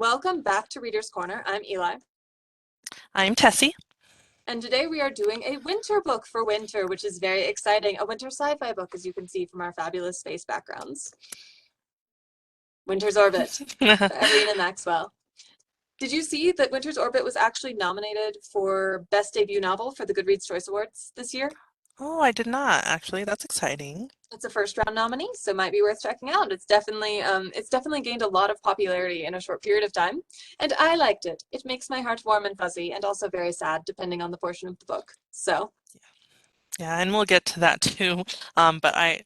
Welcome back to Reader's Corner. I'm Eli, I'm Tessie. and today we are doing a winter book for winter, which is very exciting. A winter sci-fi book, as you can see from our fabulous space backgrounds. Winter's Orbit by Everina Maxwell. Did you see that Winter's Orbit was actually nominated for Best Debut Novel for the Goodreads Choice Awards this year? Oh, I did not actually. That's exciting. It's a first round nominee, so might be worth checking out. It's definitely gained a lot of popularity in a short period of time, and I liked it. It makes my heart warm and fuzzy, and also very sad, depending on the portion of the book. So, Yeah, and we'll get to that too. But I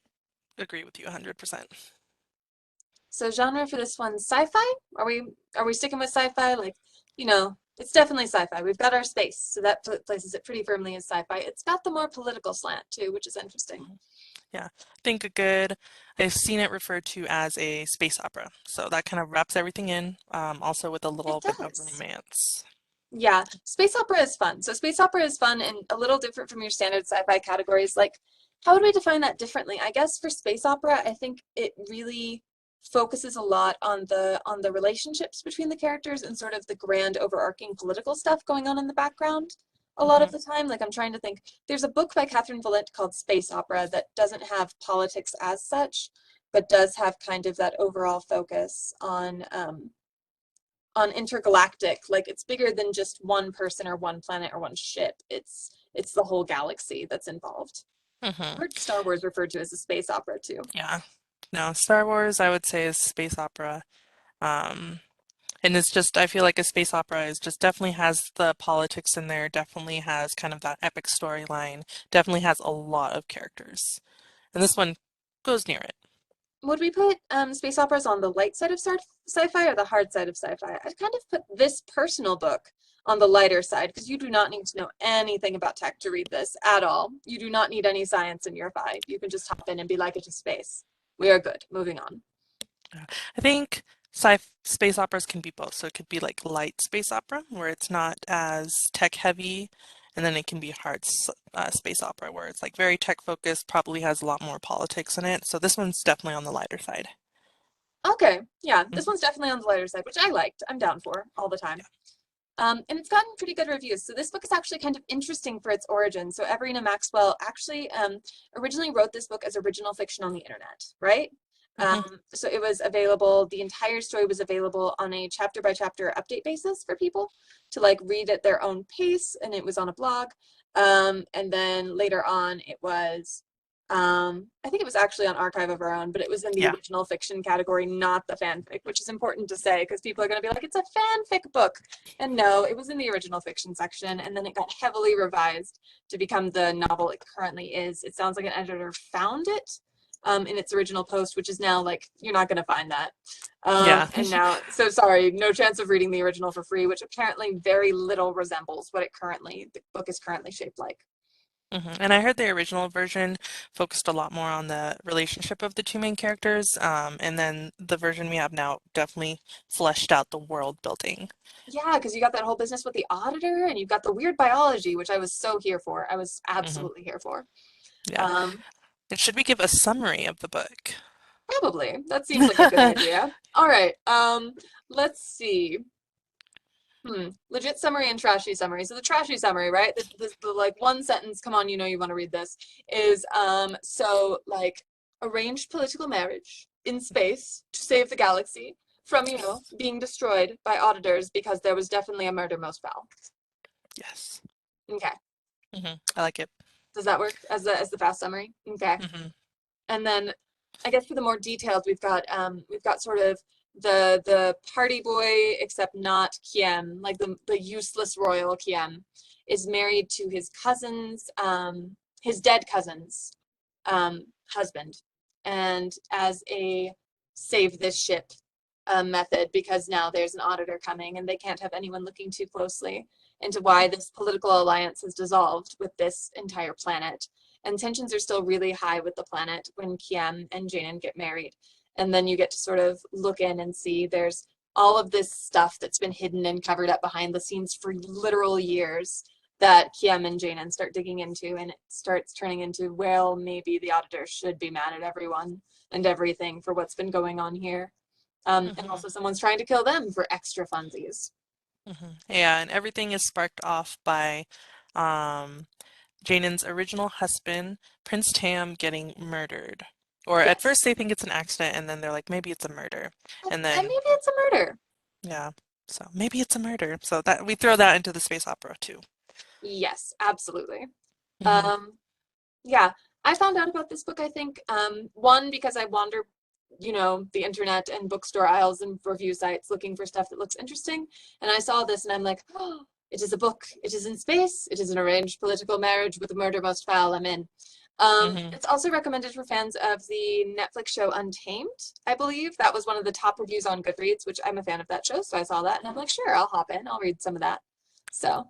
agree with you 100%. so genre for this one, sci-fi? Are we sticking with sci-fi? It's definitely sci-fi. We've got our space, so that places it pretty firmly as sci-fi. It's got the more political slant too, which is interesting. Mhm. Yeah, I think I've seen it referred to as a space opera. So that kind of wraps everything in, also with a It little bit of does. romance. Yeah, space opera is fun. So space opera is fun and a little different from your standard sci-fi categories. Like, how would we define that differently? I guess for space opera, I think it really focuses a lot on the relationships between the characters and sort of the grand overarching political stuff going on in the background a lot of Hmm. the time. Like I'm trying to think. There's a book by Catherine Valente called Space Opera that doesn't have politics as such, but does have kind of that overall focus on intergalactic, like it's bigger than just one person or one planet or one ship. It's the whole galaxy that's involved. Hmm. I've heard Star Wars referred to as a space opera too. Yeah. No, Star Wars, I would say, is space opera. Um, And it's just, I feel like a space opera is just definitely has the politics in there, definitely has kind of that epic storyline, definitely has a lot of characters. And this one goes near it. Would we put space operas on the light side of sci-fi or the hard side of sci-fi? I'd kind of put this personal book on the lighter side because you do not need to know anything about tech to read this at all. You do not need any science in your fi. You can just hop in and be like, it's just space. We are good. Moving on. Yeah. I think sci space operas can be both. So it could be like light space opera, where it's not as tech heavy, and then it can be space opera, where it's like very tech focused, probably has a lot more politics in it. So this one's definitely on the lighter side. Okay, yeah, this Mhm. one's definitely on the lighter side, which I liked. I'm down for all the time. Yeah. And it's gotten pretty good reviews. So this book is actually kind of interesting for its origin. So Everina Maxwell actually originally wrote this book as original fiction on the internet, right? Hmm. So it was available, the entire story was available on a chapter by chapter update basis for people to like read at their own pace, and it was on a blog. And then later on, I think it was actually on Archive of Our Own, but it was in the Yeah. original fiction category, not the fanfic, which is important to say because people are going to be like, it's a fanfic book. And no, it was in the original fiction section, and then it got heavily revised to become the novel it currently is. It sounds like an editor found it in its original post, which is now like, you're not going to find that. Yeah. And now, so sorry, no chance of reading the original for free, which apparently very little resembles what the book is currently shaped like. And I heard the original version focused a lot more on the relationship of the two main characters, and then the version we have now definitely fleshed out the world building. Yeah, because you got that whole business with the auditor and you've got the weird biology, which I was so here for. I was Hmm. absolutely here for. Yeah. Um, And should we give a summary of the book? Probably. That seems like a good idea. All right. Let's see. Legit summary and trashy summary. So the trashy summary, right? The like one sentence, come on, you know you want to read this, is so like arranged political marriage in space to save the galaxy from, being destroyed by auditors because there was definitely a murder most foul. Yes. Okay. I like it. Does that work as the fast summary? Okay. Hmm. And then I guess for the more detailed, we've got sort of the party boy, except not Kiem, like the useless royal Kiem, is married to his dead cousin's husband, and as a save this ship method, because now there's an auditor coming and they can't have anyone looking too closely into why this political alliance has dissolved with this entire planet. And tensions are still really high with the planet when Kiem and Janan get married. And then you get to sort of look in and see there's all of this stuff that's been hidden and covered up behind the scenes for literal years that Kiem and Janan start digging into, and it starts turning into, well, maybe the auditor should be mad at everyone and everything for what's been going on here. And Hmm. also someone's trying to kill them for extra funsies. Hmm. Yeah, and everything is sparked off by um, Janen's original husband, Prince Tam, getting murdered. Or at first Yes. they think it's an accident, and then they're like, maybe it's a murder. And And then, maybe it's a murder. yeah, so maybe it's a murder. So that we throw that into the space opera too. Yes, absolutely. Hmm. Um, yeah, I found out about this book, I think, one, because I wander, the internet and bookstore aisles and review sites looking for stuff that looks interesting. And I saw this and I'm like, oh, it is a book. It is in space. It is an arranged political marriage with a murder most foul. I'm in. Hmm. It's also recommended for fans of the Netflix show Untamed, I believe. That was one of the top reviews on Goodreads, which I'm a fan of that show. So I saw that and I'm like, sure, I'll hop in. I'll read some of that. So,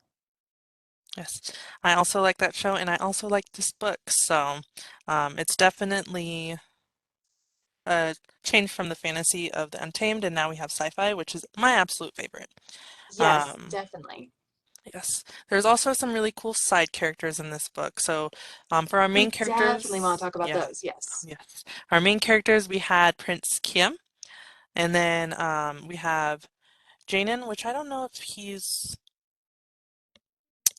Yes, I also like that show, and I also like this book. So it's definitely a change from the fantasy of the Untamed, and now we have sci-fi, which is my absolute favorite. yes, Um, definitely. yes, there's also some really cool side characters in this book. So for our main We definitely want to characters, talk about yeah, those. Yes. yes, our main characters we had Prince Kim, and then we have Janin, which I don't know if he's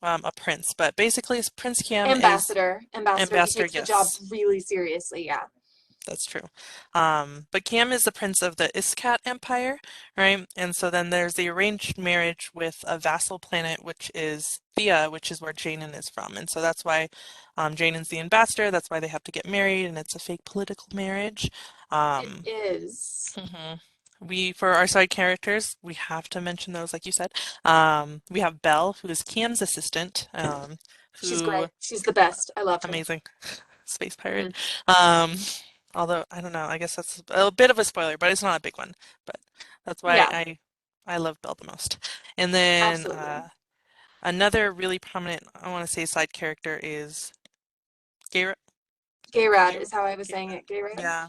a prince, but basically Prince Kim is Ambassador. He ambassador. takes the job Yes. really seriously. Yeah. That's true. But Cam is the prince of the Iskat Empire, right? And so then there's the arranged marriage with a vassal planet, which is Thea, which is where Janin is from. And so that's why Janin's the ambassador. That's why they have to get married, and it's a fake political marriage. It Um, is. mhm. For our side characters, we have to mention those, like you said. We have Belle, who is Cam's assistant, She's who great. She's the best. I love her. amazing space pirate. Mm, Um, Although I don't know, I guess that's a bit of a spoiler, but it's not a big one. But that's why yeah, I love Belle the most. And then absolutely. another really prominent, I want to say, side character is Gayrad. Gayrad Gay, is how I was saying Gayrad. it. Gayrad. Yeah.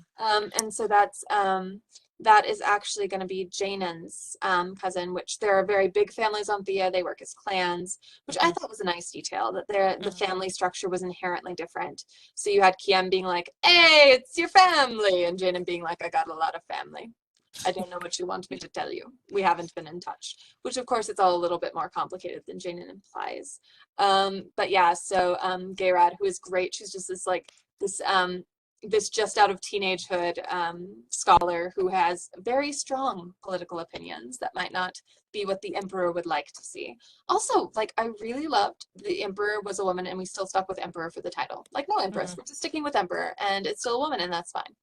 And so that is actually going to be Janen's cousin, which there are very big families on Thea. They work as clans, which I Hmm. thought was a nice detail that the Hmm. family structure was inherently different. So you had Kiem being like, "Hey, it's your family," and Janen being like, "I got a lot of family. I don't know what you want me to tell you. We haven't been in touch," which of course it's all a little bit more complicated than Janen implies. But yeah, so Gayrad, who is great, she's just this just out of teenagehood scholar who has very strong political opinions that might not be what the emperor would like to see. Also, like I really loved the emperor was a woman and we still stuck with emperor for the title. Like no empress, Hmm. we're just sticking with emperor and it's still a woman and that's fine.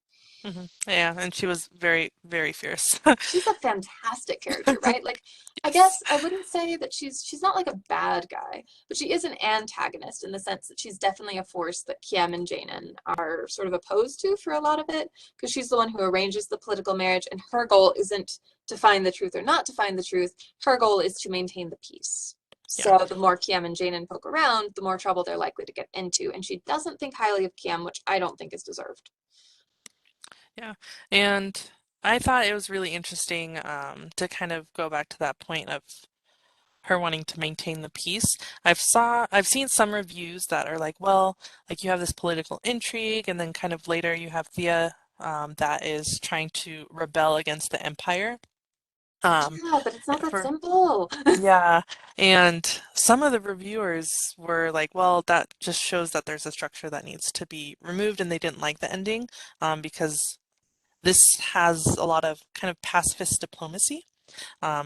Hmm. Yeah, and she was very, very fierce. She's a fantastic character, right? Like, I Yes. guess I wouldn't say that she's not like a bad guy, but she is an antagonist in the sense that she's definitely a force that Kiem and Janen are sort of opposed to for a lot of it, because she's the one who arranges the political marriage, and her goal isn't to find the truth or not to find the truth. Her goal is to maintain the peace. Yeah. So the more Kiem and Janen poke around, the more trouble they're likely to get into. And she doesn't think highly of Kiem, which I don't think is deserved. Yeah. And I thought it was really interesting to kind of go back to that point of her wanting to maintain the peace. I've seen some reviews that are like, well, like you have this political intrigue, and then kind of later you have Thea that is trying to rebel against the Empire. Um, Yeah, but it's not that for simple. yeah, and some of the reviewers were like, well, that just shows that there's a structure that needs to be removed, and they didn't like the ending because this has a lot of kind of pacifist diplomacy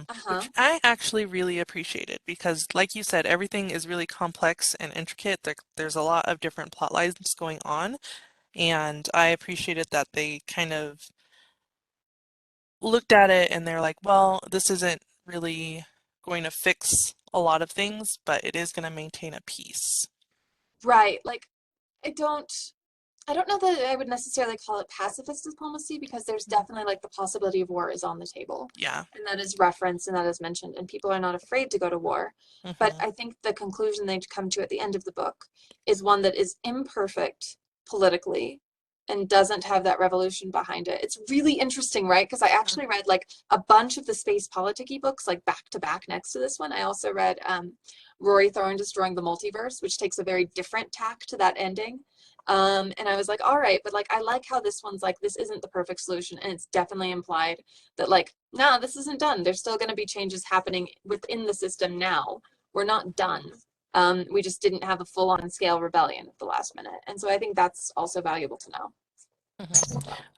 Uh-huh. which I actually really appreciated because, like you said, everything is really complex and intricate. There's a lot of different plot lines going on, and I appreciated that they kind of looked at it and they're like, well, this isn't really going to fix a lot of things, but it is going to maintain a peace. Right. Like I don't I don't know that I would necessarily call it pacifist diplomacy because there's definitely like the possibility of war is on the table. Yeah. And that is referenced and that is mentioned, and people are not afraid to go to war. But Hmm. I think the conclusion they come to at the end of the book is one that is imperfect politically and doesn't have that revolution behind it. It's really interesting, right? Because I actually read like a bunch of the space politicky books like back to back next to this one. I also read Rory Thorne Destroying the Multiverse, which takes a very different tack to that ending. And I was like, all right, but like I like how this one's like this isn't the perfect solution, and it's definitely implied that like, nah, this isn't done. There's still going to be changes happening within the system now. We're not done. We just didn't have a full-on scale rebellion at the last minute, and so I think that's also valuable to know.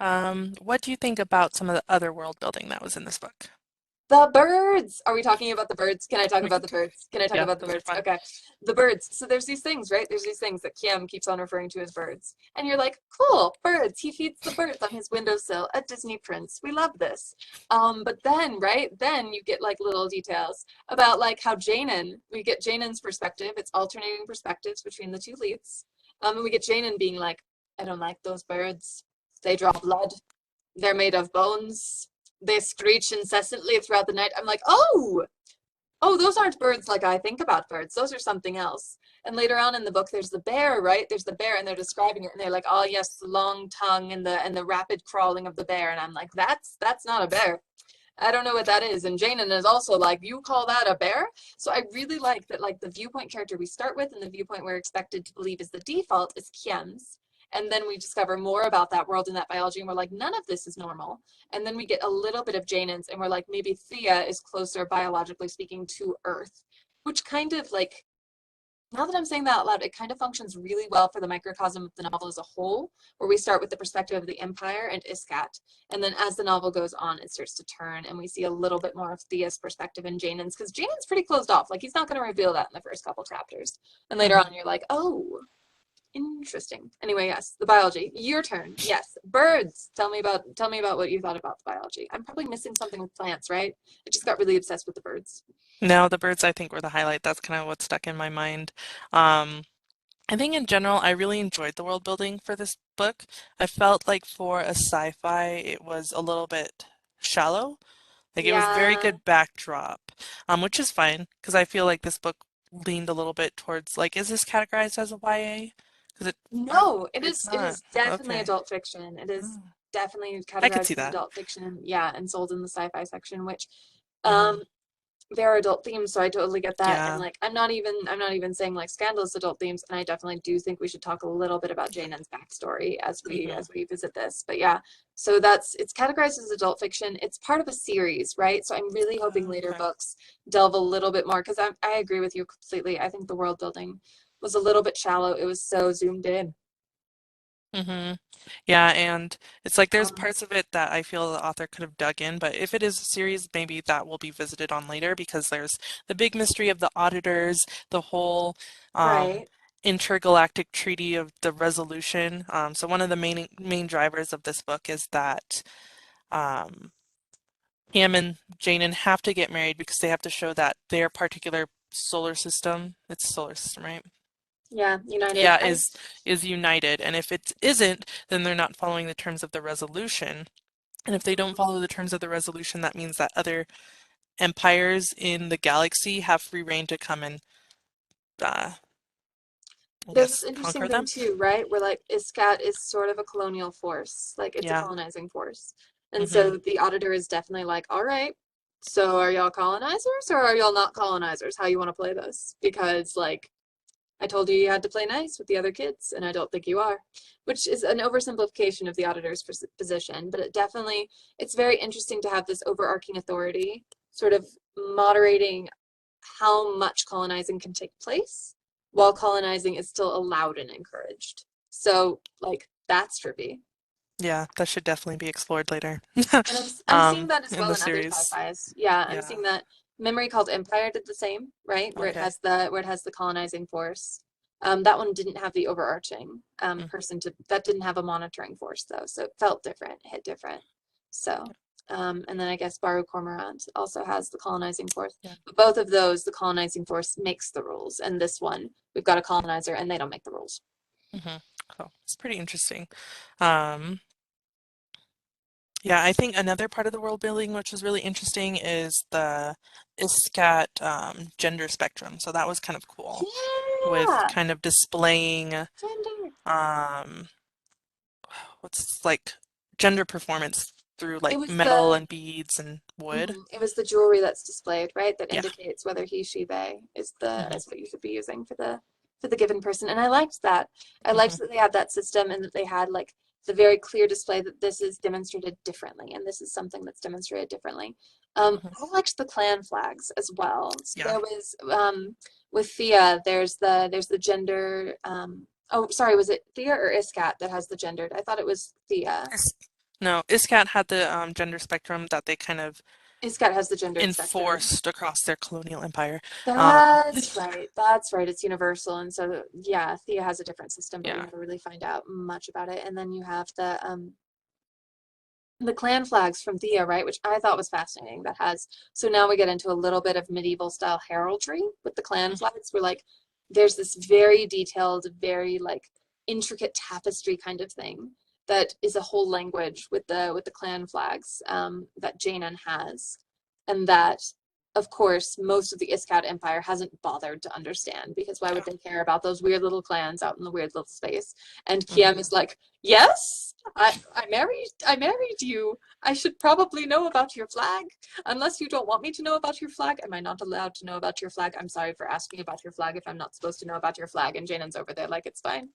Hmm. What do you think about some of the other world building that was in this book? The birds! Are we talking about the birds? Can I talk We about can, the birds? Can I talk yeah, about the those are birds? fun. Okay. The birds. So there's these things, right? There's these things that Kim keeps on referring to as birds. And you're like, cool, birds. He feeds the birds on his windowsill, a Disney prince. We love this. But then, right, then you get like little details about like how Janen, we get Janen's perspective. It's alternating perspectives between the two leads. And we get Janen being like, I don't like those birds. They draw blood. They're made of bones. They screech incessantly throughout the night. I'm like, oh, those aren't birds like I think about birds. Those are something else. And later on in the book, there's the bear, right? There's the bear, and they're describing it, and they're like, oh yes, the long tongue and the rapid crawling of the bear. And I'm like, that's not a bear. I don't know what that is. And Janen is also like, you call that a bear? So I really like that, like the viewpoint character we start with and the viewpoint we're expected to believe is the default is Kiem's. And then we discover more about that world and that biology, and we're like, none of this is normal. And then we get a little bit of Janen's, and we're like, maybe Thea is closer, biologically speaking, to Earth, which kind of like, now that I'm saying that out loud, it kind of functions really well for the microcosm of the novel as a whole, where we start with the perspective of the Empire and Iskat, and then as the novel goes on, it starts to turn, and we see a little bit more of Thea's perspective and Janen's, because Janen's pretty closed off. Like, he's not going to reveal that in the first couple chapters. And later Hmm. on, you're like, oh, interesting. Anyway, yes, the biology. Your turn. Yes, birds. Tell me about what you thought about the biology. I'm probably missing something with plants, right? I just got really obsessed with the birds. No, the birds I think were the highlight. That's kind of what stuck in my mind. Um, I think in general, I really enjoyed the world building for this book. I felt like for a sci-fi, it was a little bit shallow. Like it was very Yeah. good backdrop, which is fine because I feel like this book leaned a little bit towards like, is this categorized as a YA? Because aren't, No, it it's is it not. is definitely Okay. adult fiction. It is Oh, definitely I could categorized see as that. adult fiction, yeah, and sold in the sci-fi section, which Hmm. um there are adult themes, so I totally get that. And Yeah. like I'm not even saying like scandalous adult themes, and I definitely do think we should talk a little bit about Janen's backstory as we Hmm. as we visit this. But yeah, so that's it's categorized as adult fiction. It's part of a series, right? So I'm really hoping later Okay. books delve a little bit more because I agree with you completely. I think the world building was a little bit shallow. It was so zoomed in. Hmm. Yeah, and it's like there's Um, parts of it that I feel the author could have dug in, but if it is a series, maybe that will be visited on later because there's the big mystery of the auditors, the whole um, right. intergalactic treaty of the resolution. So one of the main drivers of this book is that um, Ham and Janen have to get married because they have to show that their particular solar system, it's solar system, right? Yeah, United. Yeah, is united. And if it isn't, then they're not following the terms of the resolution. And if they don't follow the terms of the resolution, that means that other empires in the galaxy have free reign to come and, uh, I There's this guess, interesting conquer thing them. too, right? Where like ISCAT is sort of a colonial force, like it's a Yeah. colonizing force. And Mm-hmm. so the auditor is definitely like, all right, so are y'all colonizers or are y'all not colonizers? How you want to play this? Because like I told you you had to play nice with the other kids, and I don't think you are, which is an oversimplification of the auditor's position, but it definitely, it's very interesting to have this overarching authority sort of moderating how much colonizing can take place while colonizing is still allowed and encouraged. So, like, that's trippy. Yeah, that should definitely be explored later. And I'm seeing that as In well the in other series. sci-fis. Yeah, I'm Yeah. seeing that Memory Called Empire did the same, right? Okay. Where it has the colonizing force. That one didn't have the overarching Mm, person to that didn't have a monitoring force though, so it felt different, hit different. So, and then I guess Baru Cormorant also has the colonizing force. yeah. But both of those, the colonizing force makes the rules, and this one, we've got a colonizer and they don't make the rules. Hmm. Cool. It's pretty interesting. Um, Yeah, I think another part of the world building which is really interesting is the ISCAT gender spectrum. So that was kind of cool with Yeah, kind of displaying gender. um, what's like gender performance through It like was metal the and beads and wood. Mhm. It was the jewelry that's displayed, right? That Yeah. indicates whether he, she, they is Hmm. what you should be using for for the given person. And I liked that. I Hmm. liked that they had that system and that they had like the very clear display that this is demonstrated differently and this is something that's demonstrated differently. Hmm. I liked the clan flags as well. So Yeah. there was with Thea, there's the gender. Oh, sorry, was it Thea or Iskat that has the gendered? I thought it was Thea. Is- no, ISCAT had the gender spectrum that they kind of Iskat has the gendered spectrum. enforced across their colonial empire. Um, That's right. That's right. It's universal. And so, yeah, Thea has a different system, but we yeah. never really find out much about it. And then you have the clan flags from Thea, right, which I thought was fascinating. That has, so now we get into a little bit of medieval style heraldry with the clan flags. We're like, there's this very detailed, very like intricate tapestry kind of thing that is a whole language with the clan flags that Janan has, and that, of course, most of the Iskat Empire hasn't bothered to understand because why would Yeah. they care about those weird little clans out in the weird little space? And Kiem Hmm. is like, yes, I married you. I should probably know about your flag. Unless you don't want me to know about your flag, am I not allowed to know about your flag? I'm sorry for asking about your flag if I'm not supposed to know about your flag. And Janen's over there like it's fine.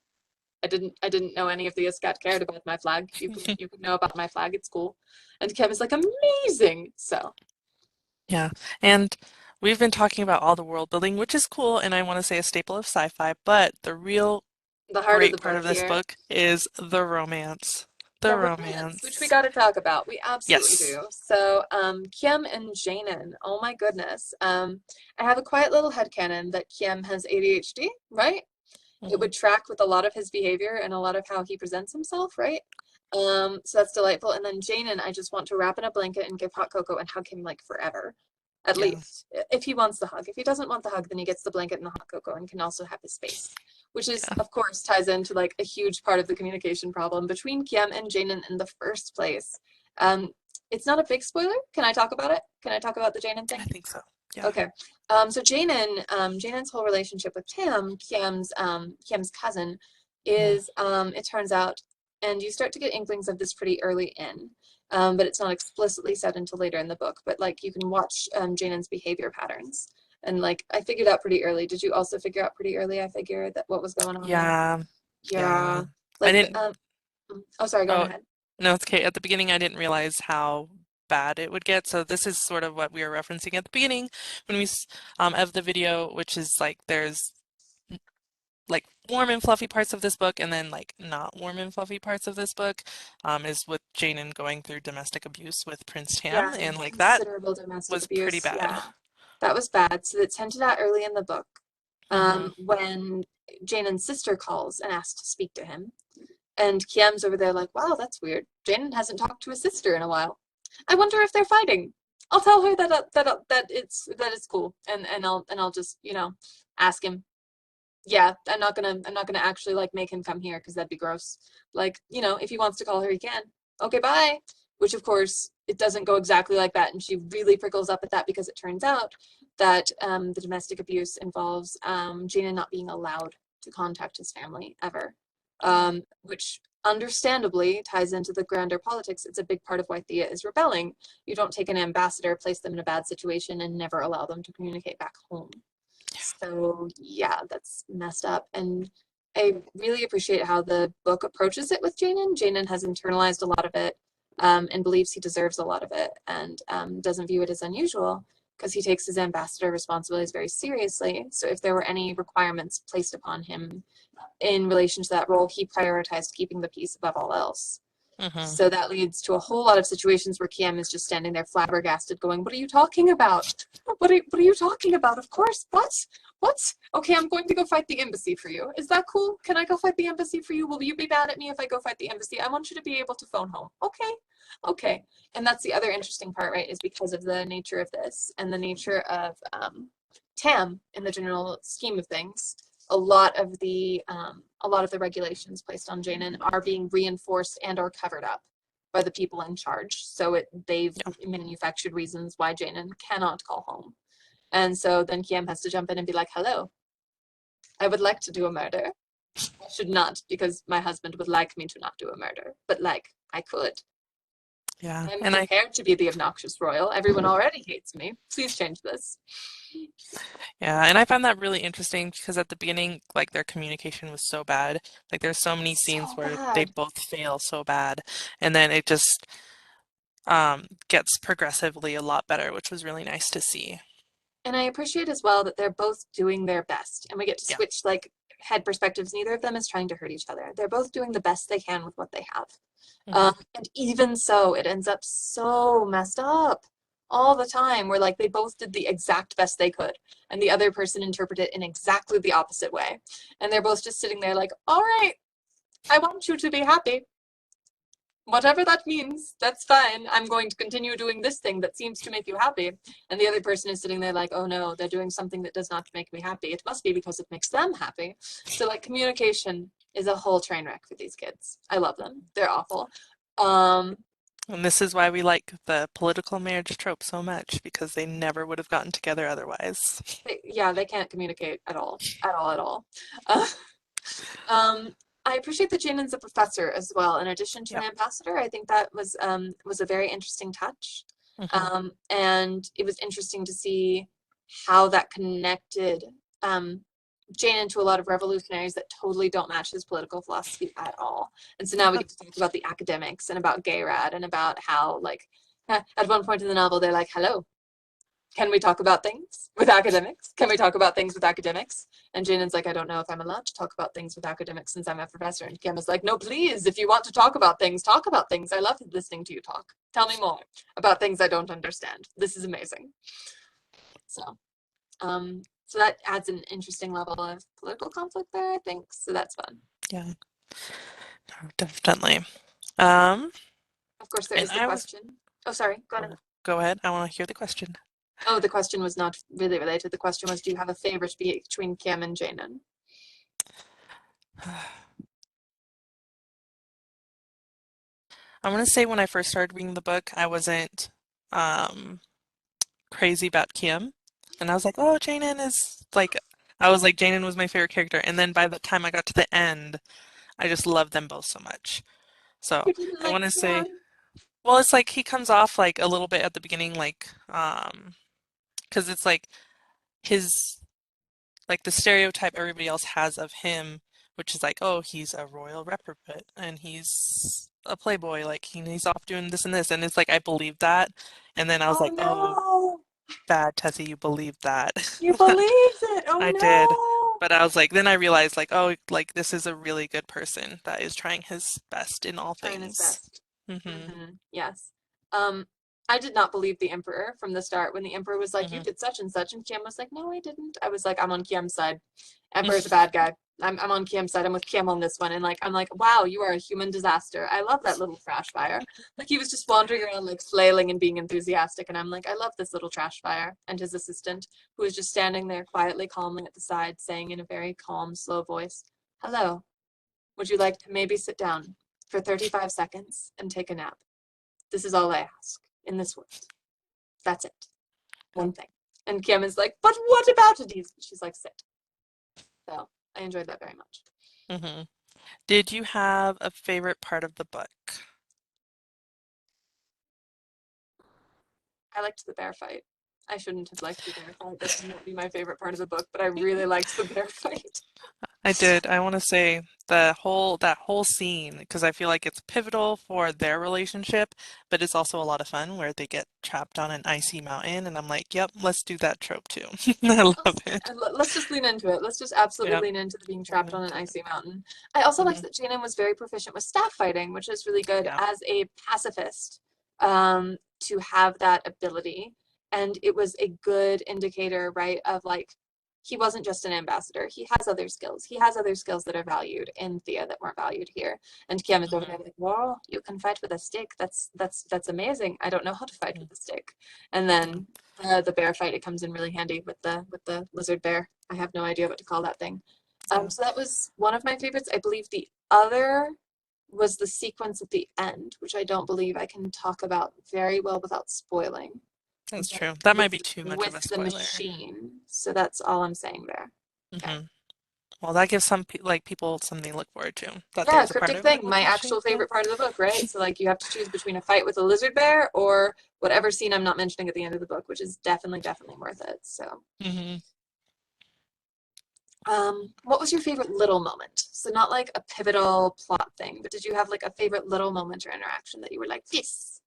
I didn't know any of the Iskat cared about my flag. You can know about my flag, it's cool. And Kim is like, amazing. So Yeah. And we've been talking about all the world building, which is cool, and I want to say a staple of sci-fi, but the real the heart of great the part book of this here. book is the romance. The The romance, which we romance. got to talk about. We absolutely Yes. do. So, Kiem and Janan. Oh my goodness. I have a quiet little headcanon that Kiem has ADHD, right? It Hmm. would track with a lot of his behavior and a lot of how he presents himself, right? So that's delightful. And then Janan, I just want to wrap in a blanket and give hot cocoa and hug him like forever, at Yeah. least. If he wants the hug. If he doesn't want the hug, then he gets the blanket and the hot cocoa and can also have his space, which is, Yeah. of course, ties into like a huge part of the communication problem between Kiem and Janan in the first place. Um, it's not a big spoiler. Can I talk about it? Can I talk about the Janan I thing? think so. Yeah. Okay. So Janan's whole relationship with Tam, Kiem's cousin, Mhm. is it turns out, and you start to get inklings of this pretty early in, but it's not explicitly said until later in the book. But like you can watch Janan's behavior patterns, and like I figured out pretty early. Did you also figure out pretty early? I figured that what was going on there. Yeah. Yeah, Yeah. I like didn't oh sorry, go on oh ahead. no, it's okay. At the beginning I didn't realize how bad it would get. So this is sort of what we were referencing at the beginning when of the video, which is like there's like warm and fluffy parts of this book and then like not warm and fluffy parts of this book is with Janen going through domestic abuse with Prince Tam Yeah, and like that considerable domestic was pretty abuse. bad. Yeah. That was bad. So it's hinted at early in the book Hmm. when Janen's sister calls and asks to speak to him. And Kiem's over there like, wow, that's weird. Janen hasn't talked to his sister in a while. I wonder if they're fighting. I'll tell her that it's cool, and I'll just ask him. Yeah, I'm not gonna actually like make him come here because that'd be gross. Like, if he wants to call her, he can. Okay, bye. Which of course it doesn't go exactly like that, and she really prickles up at that because it turns out that the domestic abuse involves Gina not being allowed to contact his family ever, Yeah. which understandably ties into the grander politics. It's a big part of why Thea is rebelling. You don't take an ambassador, place them in a bad situation, and never allow them to communicate back home. So yeah, that's messed up. And I really appreciate how the book approaches it with Janan. Janan has internalized a lot of it and believes he deserves a lot of it and doesn't view it as unusual because he takes his ambassador responsibilities very seriously. So if there were any requirements placed upon him in relation to that role, he prioritized keeping the peace above all else. Hmm. So that leads to a whole lot of situations where Kiem is just standing there flabbergasted going, what are you talking about? What are you talking about? Of course, what? What? Okay, I'm going to go fight the embassy for you. Is that cool? Can I go fight the embassy for you? Will you be mad at me if I go fight the embassy? I want you to be able to phone home. Okay, okay. And that's the other interesting part, right, is because of the nature of this and the nature of TAM in the general scheme of things, a lot of the regulations placed on Janan are being reinforced and or covered up by the people in charge. So they've Yeah. manufactured reasons why Janan cannot call home. And so then Kiem has to jump in and be like, hello, I would like to do a murder. I should not because my husband would like me to not do a murder, but like I could. Yeah. I'm And I prepared to be the obnoxious royal. Everyone already hates me. Please change this. Yeah, and I found that really interesting because at the beginning, like their communication was so bad. Like there's so many scenes So where they bad. both fail so bad, and then it just gets progressively a lot better, which was really nice to see. And I appreciate as well that they're both doing their best and we get to Yeah. switch like head perspectives. Neither of them is trying to hurt each other. They're both doing the best they can with what they have. Hmm. And even so, it ends up so messed up all the time where like they both did the exact best they could and the other person interpreted it in exactly the opposite way. And they're both just sitting there like, all right, I want you to be happy. Whatever that means, that's fine. I'm going to continue doing this thing that seems to make you happy. And the other person is sitting there like, oh no, they're doing something that does not make me happy. It must be because it makes them happy. So like communication is a whole train wreck for these kids. I love them. They're awful. Um, And this is why we like the political marriage trope so much because they never would have gotten together otherwise. yeah, they can't communicate at all, at all, at all. Uh, um, I appreciate that Janen's a professor as well. In addition to an Yep. ambassador, I think that was a very interesting touch. Hmm. And it was interesting to see how that connected Janen to a lot of revolutionaries that totally don't match his political philosophy at all. And so now we Yeah. get to talk about the academics and about gay rad and about how like at one point in the novel they're like, hello, can we talk about things with academics? Can we talk about things with academics? And Janen's like, I don't know if I'm allowed to talk about things with academics since I'm a professor. And Kim is like, no, please, if you want to talk about things, talk about things. I love listening to you talk. Tell me more about things I don't understand. This is amazing. So, so that adds an interesting level of political conflict there, I think. So that's fun. Yeah, no, definitely. Um, Of course, there and is the I was, question. Oh, sorry. Go ahead. oh, go ahead. I want to hear the question. Oh, the question was not really related. The question was, do you have a favorite between Kim and Janen? I want to say when I first started reading the book, I wasn't um, crazy about Kim. And I was like, oh, Janen is like, I was like, Janen was my favorite character. And then by the time I got to the end, I just loved them both so much. So You didn't I like want to say, Kim. well, it's like he comes off like a little bit at the beginning, like, because it's like his like the stereotype everybody else has of him, which is like, oh, he's a royal reprobate and he's a playboy, like he's off doing this and this, and it's like I believed that, and then I was Oh like, oh, no, bad Tessie, you believed that. you believed it. I Oh did, no. but I was like, then I realized like, oh, like this is a really good person that is trying his best in all Trying his things. best. Hmm. Yes. Um, I did not believe the Emperor from the start. When the Emperor was like, "You Hmm. did such and such," and Kiam was like, "No, I didn't." I was like, "I'm on Kiam's side. Emperor's a bad guy. I'm on Kiam's side. I'm with Kiam on this one." And like, I'm like, "Wow, you are a human disaster." I love that little trash fire. Like he was just wandering around, like flailing and being enthusiastic. And I'm like, I love this little trash fire. And his assistant, who was just standing there quietly, calmly at the side, saying in a very calm, slow voice, "Hello. Would you like to maybe sit down for 35 seconds and take a nap? This is all I ask in this world. That's it. One thing." And Kim is like, "But what about it?" She's like, "Sit." So I enjoyed that very much. Hmm. Did you have a favorite part of the book? I liked the bear fight. I shouldn't have liked the bear fight. That should not be my favorite part of the book, but I really liked the bear fight. I did. I want to say the whole that whole scene because I feel like it's pivotal for their relationship, but it's also a lot of fun where they get trapped on an icy mountain, and I'm like, yep, let's do that trope too. I love it. Let's just lean into it. Let's just absolutely Yep, lean into the being lean trapped on an into it. icy mountain. I also liked Hmm. that Janen was very proficient with staff fighting, which is really good Yeah, as a pacifist to have that ability. And it was a good indicator, right, of like he wasn't just an ambassador. He has other skills. He has other skills that are valued in Thea that weren't valued here. And Kiam is over there hmm, like, "Whoa, you can fight with a stick. That's amazing. I don't know how to fight with a stick." And then the bear fight, it comes in really handy with the lizard bear. I have no idea what to call that thing. yeah, So that was one of my favorites. I believe the other was the sequence at the end, which I don't believe I can talk about very well without spoiling. that's But true. That might with be too much of with a the spoiler. machine. So that's all I'm saying there. Okay. Hmm. Well, that gives some pe like people something to look forward to. That Yeah, there's a part cryptic of it thing, with my the shape. actual Yeah. favorite part of the book, right? So like you have to choose between a fight with a lizard bear or whatever scene I'm not mentioning at the end of the book, which is definitely, definitely worth it. So, Hmm. what was your favorite little moment? So not like a pivotal plot thing, but did you have like a favorite little moment or interaction that you were like, this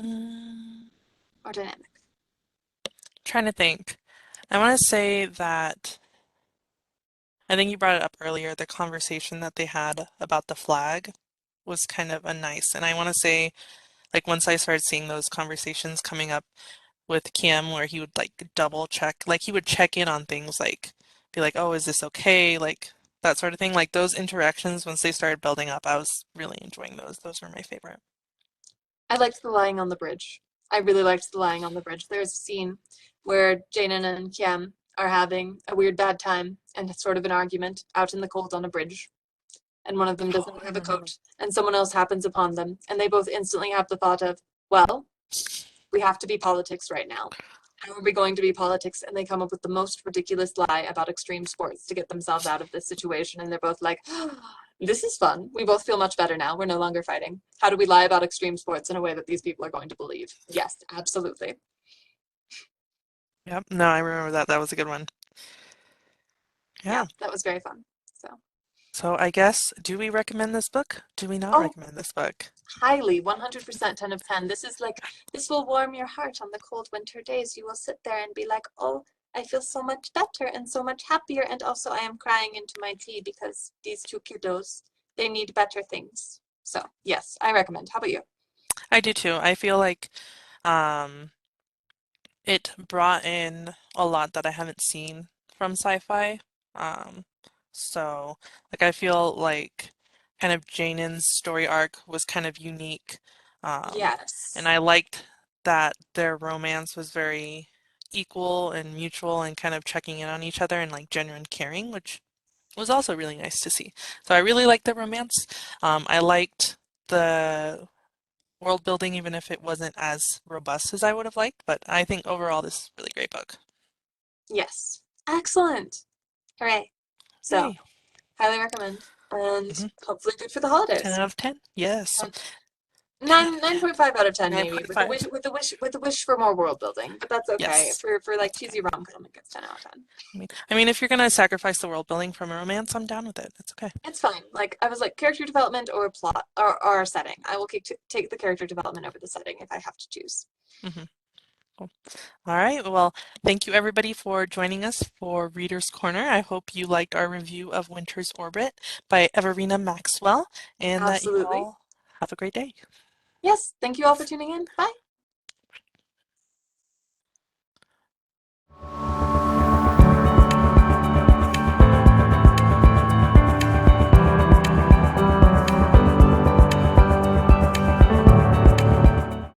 Mm, or dynamic? trying to think. I want to say that I think you brought it up earlier, the conversation that they had about the flag was kind of a nice, and I want to say like once I started seeing those conversations coming up with Kim where he would like double check, like he would check in on things like be like, "Oh, is this okay?" like that sort of thing. Like those interactions once they started building up, I was really enjoying those. Those were my favorite. I liked the lying on the bridge. I really liked the lying on the bridge. There's a scene where Janan and Kiam are having a weird bad time and it's sort of an argument out in the cold on a bridge. And one of them Oh, doesn't I have a remember. coat, and someone else happens upon them, and they both instantly have the thought of, well, we have to be politics right now. How are we going to be politics? And they come up with the most ridiculous lie about extreme sports to get themselves out of this situation. And they're both like, oh, this is fun. We both feel much better now. We're no longer fighting. How do we lie about extreme sports in a way that these people are going to believe? Yes, absolutely. Yep. No, I remember that. That was a good one. Yeah, Yeah. that was very fun. So, So I guess, do we recommend this book? Do we not oh, recommend this book? highly, 100% 10 of 10. This is like, this will warm your heart on the cold winter days. You will sit there and be like, oh, I feel so much better and so much happier. And also, I am crying into my tea because these two kiddos, they need better things. So, yes, I recommend. How about you? I do too. I feel like um it brought in a lot that I haven't seen from sci-fi. Um, so like I feel like kind of Janen's story arc was kind of unique. And Yes. I liked that their romance was very equal and mutual and kind of checking in on each other and like genuine caring, which was also really nice to see. So I really liked the romance. I liked the world building, even if it wasn't as robust as I would have liked. But I think overall, this is a really great book. Yes. Excellent. Hooray. So, Yay. highly recommend. And Hmm. hopefully good for the 10 holidays. out of 10. Yes. 10, 9.5 out of 10 maybe, with the 9.5. wish for more world building, but that's okay. Yes. For like That's okay. cheesy rom-com, it gets 10 out of 10. I mean, if you're gonna sacrifice the world building from a romance, I'm down with it. It's okay. It's fine. Like I was like character development or plot or setting. I will take the character development over the setting if I have to choose. Hmm. Cool. All right. Well, thank you everybody for joining us for Reader's Corner. I hope you liked our review of Winter's Orbit by Everina Maxwell and that you Absolutely. all have a great day. Yes. Thank you all for tuning in. Bye.